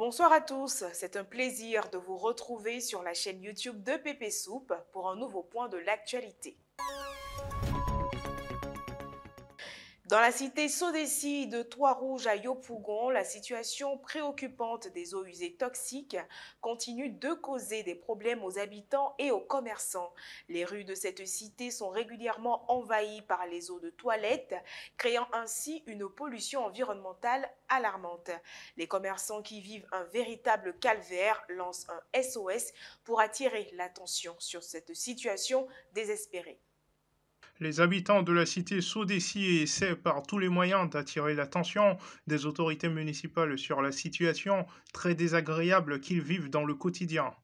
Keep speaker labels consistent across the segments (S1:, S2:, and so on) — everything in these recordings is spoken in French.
S1: Bonsoir à tous, c'est un plaisir de vous retrouver sur la chaîne YouTube de Pépé Soupe pour un nouveau point de l'actualité. Dans la cité Sodessi de Trois-Rouges à Yopougon, la situation préoccupante des eaux usées toxiques continue de causer des problèmes aux habitants et aux commerçants. Les rues de cette cité sont régulièrement envahies par les eaux de toilette, créant ainsi une pollution environnementale alarmante. Les commerçants qui vivent un véritable calvaire lancent un SOS pour attirer l'attention sur cette situation désespérée.
S2: Les habitants de la cité Sodessi essaient par tous les moyens d'attirer l'attention des autorités municipales sur la situation très désagréable qu'ils vivent dans le quotidien.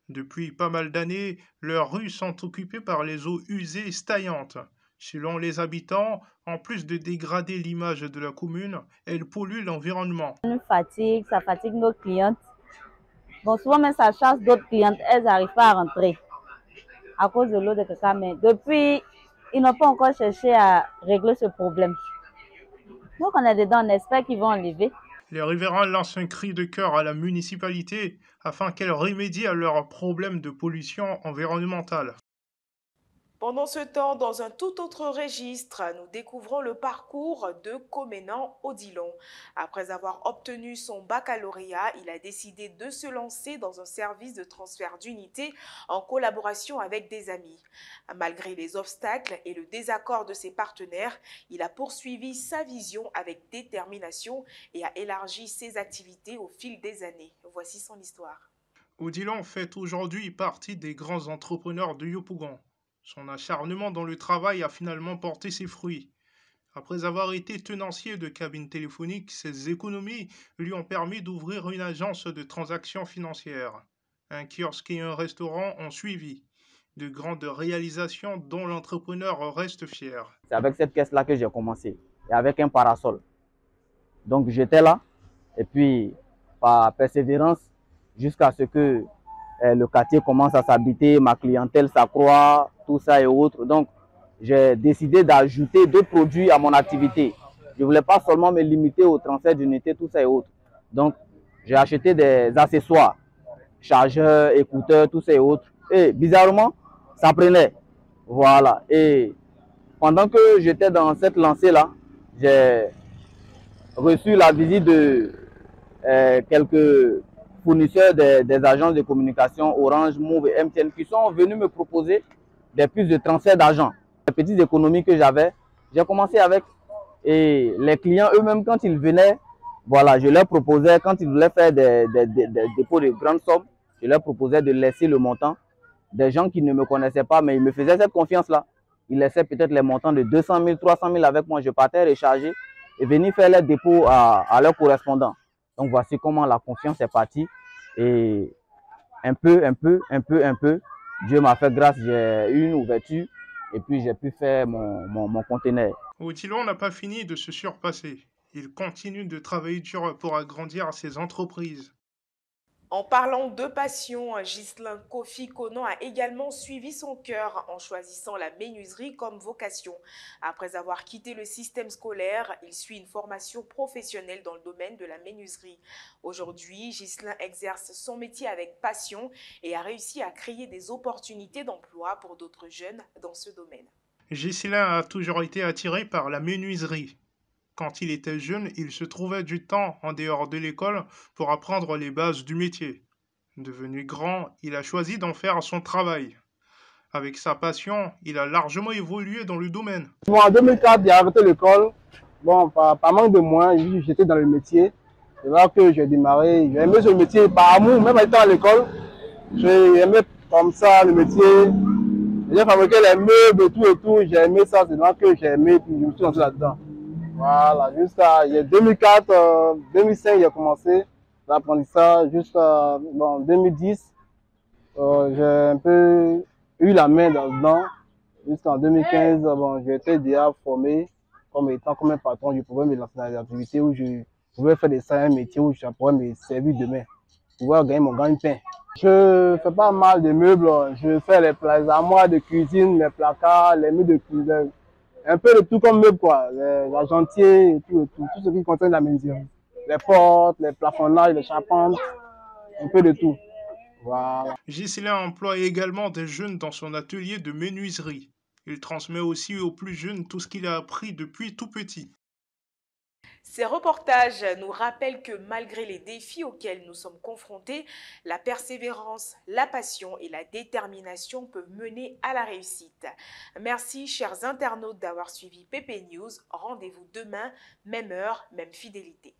S2: Depuis pas mal d'années, leurs rues sont occupées par les eaux usées staillantes. Selon les habitants, en plus de dégrader l'image de la commune, elles polluent l'environnement.
S3: Ça fatigue nos clientes. Bon, souvent même ça chasse d'autres clientes, elles n'arrivent pas à rentrer à cause de l'eau de caca. Mais depuis, ils n'ont pas encore cherché à régler ce problème. Donc on est dedans, on espère qu'ils vont enlever.
S2: Les riverains lancent un cri de cœur à la municipalité afin qu'elle remédie à leurs problèmes de pollution environnementale.
S1: Pendant ce temps, dans un tout autre registre, nous découvrons le parcours de Comenan Odilon. Après avoir obtenu son baccalauréat, il a décidé de se lancer dans un service de transfert d'unités en collaboration avec des amis. Malgré les obstacles et le désaccord de ses partenaires, il a poursuivi sa vision avec détermination et a élargi ses activités au fil des années. Voici son histoire.
S2: Odilon fait aujourd'hui partie des grands entrepreneurs de Yopougon. Son acharnement dans le travail a finalement porté ses fruits. Après avoir été tenancier de cabine téléphonique, ses économies lui ont permis d'ouvrir une agence de transactions financières. Un kiosque et un restaurant ont suivi. De grandes réalisations dont l'entrepreneur reste fier.
S4: C'est avec cette caisse-là que j'ai commencé, et avec un parasol. Donc j'étais là, et puis par persévérance, jusqu'à ce que le quartier commence à s'habiter, ma clientèle s'accroît, tout ça et autres. Donc, j'ai décidé d'ajouter d'autres produits à mon activité. Je ne voulais pas seulement me limiter au transfert d'unités, tout ça et autres. Donc, j'ai acheté des accessoires, chargeurs, écouteurs, tout ça et autres. Et bizarrement, ça prenait. Voilà. Et pendant que j'étais dans cette lancée-là, j'ai reçu la visite de quelques fournisseurs des agences de communication Orange, Move et MTN qui sont venus me proposer des puces de transfert d'argent. Les petites économies que j'avais, j'ai commencé avec. Et les clients eux-mêmes, quand ils venaient, voilà, je leur proposais, quand ils voulaient faire des dépôts de grandes sommes, je leur proposais de laisser le montant. Des gens qui ne me connaissaient pas, mais ils me faisaient cette confiance-là. Ils laissaient peut-être les montants de 200 000, 300 000 avec moi. Je partais recharger et venir faire les dépôts à leurs correspondants. Donc voici comment la confiance est partie et un peu, Dieu m'a fait grâce, j'ai eu une ouverture et puis j'ai pu faire mon conteneur.
S2: Odilon n'a pas fini de se surpasser. Il continue de travailler dur pour agrandir ses entreprises.
S1: En parlant de passion, Ghislain Kofi Konan a également suivi son cœur en choisissant la menuiserie comme vocation. Après avoir quitté le système scolaire, il suit une formation professionnelle dans le domaine de la menuiserie. Aujourd'hui, Ghislain exerce son métier avec passion et a réussi à créer des opportunités d'emploi pour d'autres jeunes dans ce domaine.
S2: Ghislain a toujours été attiré par la menuiserie. Quand il était jeune, il se trouvait du temps en dehors de l'école pour apprendre les bases du métier. Devenu grand, il a choisi d'en faire son travail. Avec sa passion, il a largement évolué dans le domaine.
S5: Bon, en 2004, j'ai arrêté l'école. Bon, par manque de moyens, j'étais dans le métier. C'est là que j'ai démarré. J'ai aimé ce métier par amour, même en étant à l'école. J'ai aimé comme ça le métier. J'ai fabriqué les meubles et tout. J'ai aimé ça, c'est là que j'ai aimé, puis je me suis lancé là-dedans. Voilà, jusqu'à 2004, 2005, j'ai commencé l'apprentissage jusqu'à 2010. J'ai un peu eu la main là-dedans. Jusqu'en 2015, bon, j'étais déjà formé comme un patron. Je pouvais me lancer dans des activités où je pouvais faire un métier où je pourrais me servir demain, pouvoir gagner mon gagne-pain. Je fais pas mal de meubles. Je fais les armoires de cuisine, les placards, les meubles de cuisine. Un peu de tout comme meuble, quoi. Les argentiers et tout ce qui concerne la menuiserie. les portes, les plafonnages, les charpentes, un peu de tout. Voilà.
S2: Ghislain emploie également des jeunes dans son atelier de menuiserie. Il transmet aussi aux plus jeunes tout ce qu'il a appris depuis tout petit.
S1: Ces reportages nous rappellent que malgré les défis auxquels nous sommes confrontés, la persévérance, la passion et la détermination peuvent mener à la réussite. Merci chers internautes d'avoir suivi PP News. Rendez-vous demain, même heure, même fidélité.